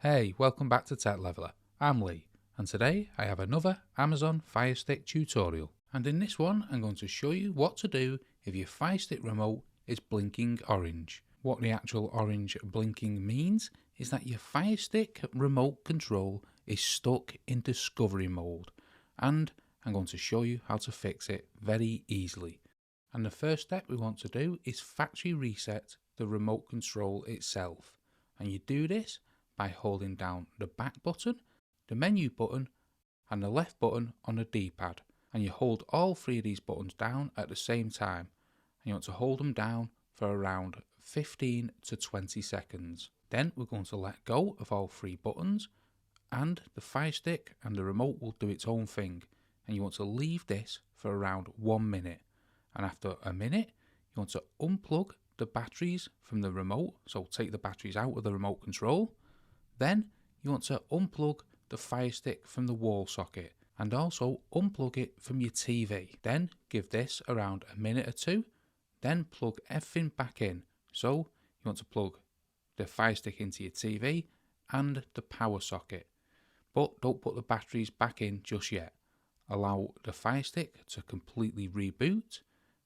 Hey, welcome back to Tech Leveler. I'm Lee, and today I have another Amazon Fire Stick tutorial. And in this one, I'm going to show you what to do if your Fire Stick remote is blinking orange. What the actual orange blinking means is that your Fire Stick remote control is stuck in discovery mode, and I'm going to show you how to fix it very easily. And the first step we want to do is factory reset the remote control itself, and you do this by holding down the back button, the menu button and the left button on the D-pad, and you hold all three of these buttons down at the same time, and you want to hold them down for around 15 to 20 seconds. Then we're going to let go of all three buttons and the Fire Stick and the remote will do its own thing, and you want to leave this for around 1 minute, and after a minute you want to unplug the batteries from the remote, so take the batteries out of the remote control. Then you want to unplug the Fire Stick from the wall socket and also unplug it from your TV. Then give this around a minute or two, then plug everything back in. So you want to plug the Fire Stick into your TV and the power socket, but don't put the batteries back in just yet. Allow the Fire Stick to completely reboot,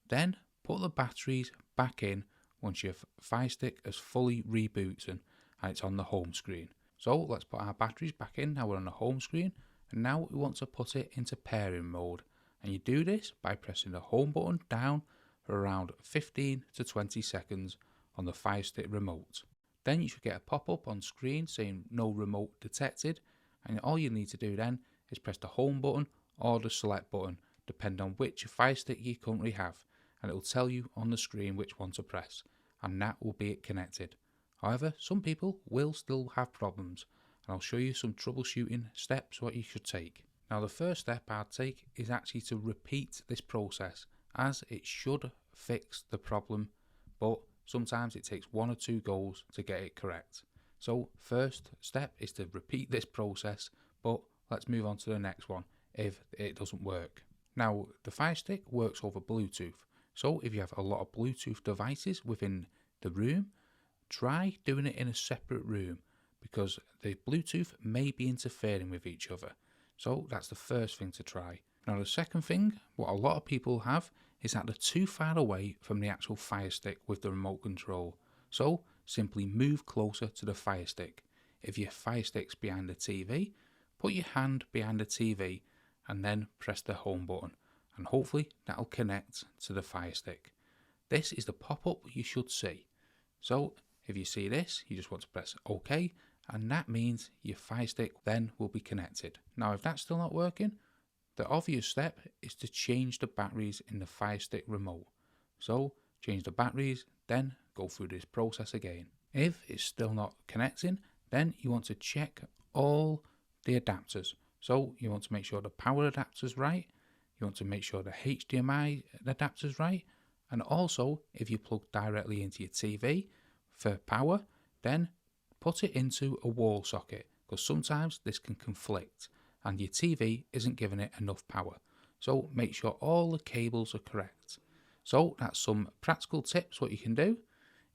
then put the batteries back in once your Fire Stick has fully rebooted and it's on the home screen. So let's put our batteries back in. Now we're on the home screen, and now we want to put it into pairing mode, and you do this by pressing the home button down for around 15 to 20 seconds on the Fire Stick remote. Then you should get a pop-up on screen saying no remote detected, and all you need to do then is press the home button or the select button depending on which Fire Stick you currently have, and it will tell you on the screen which one to press, and that will be it connected. However, some people will still have problems, and I'll show you some troubleshooting steps what you should take. Now the first step I'd take is actually to repeat this process, as it should fix the problem, but sometimes it takes 1 or 2 goes to get it correct. So first step is to repeat this process, but let's move on to the next one if it doesn't work. Now the Fire Stick works over Bluetooth, so if you have a lot of Bluetooth devices within the room, try doing it in a separate room because the Bluetooth may be interfering with each other. So that's the first thing to try. Now the second thing, what a lot of people have, is that they're too far away from the actual Fire Stick with the remote control. So simply move closer to the Fire Stick. If your Fire Stick's behind the TV, put your hand behind the TV and then press the home button, and hopefully that'll connect to the Fire Stick. This is the pop-up you should see. So if you see this, you just want to press OK, and that means your Fire Stick then will be connected. Now if that's still not working, the obvious step is to change the batteries in the Fire Stick remote. So change the batteries, then go through this process again. If it's still not connecting, then you want to check all the adapters. So you want to make sure the power adapter's right, you want to make sure the HDMI adapter's right, and also if you plug directly into your TV for power, then put it into a wall socket, because sometimes this can conflict and your TV isn't giving it enough power. So make sure all the cables are correct. So that's some practical tips what you can do.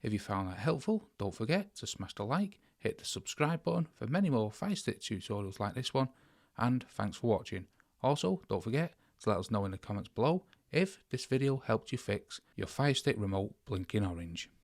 If you found that helpful, don't forget to smash the like, hit the subscribe button for many more Fire Stick tutorials like this one, and thanks for watching. Also, don't forget to let us know in the comments below if this video helped you fix your Fire Stick remote blinking orange.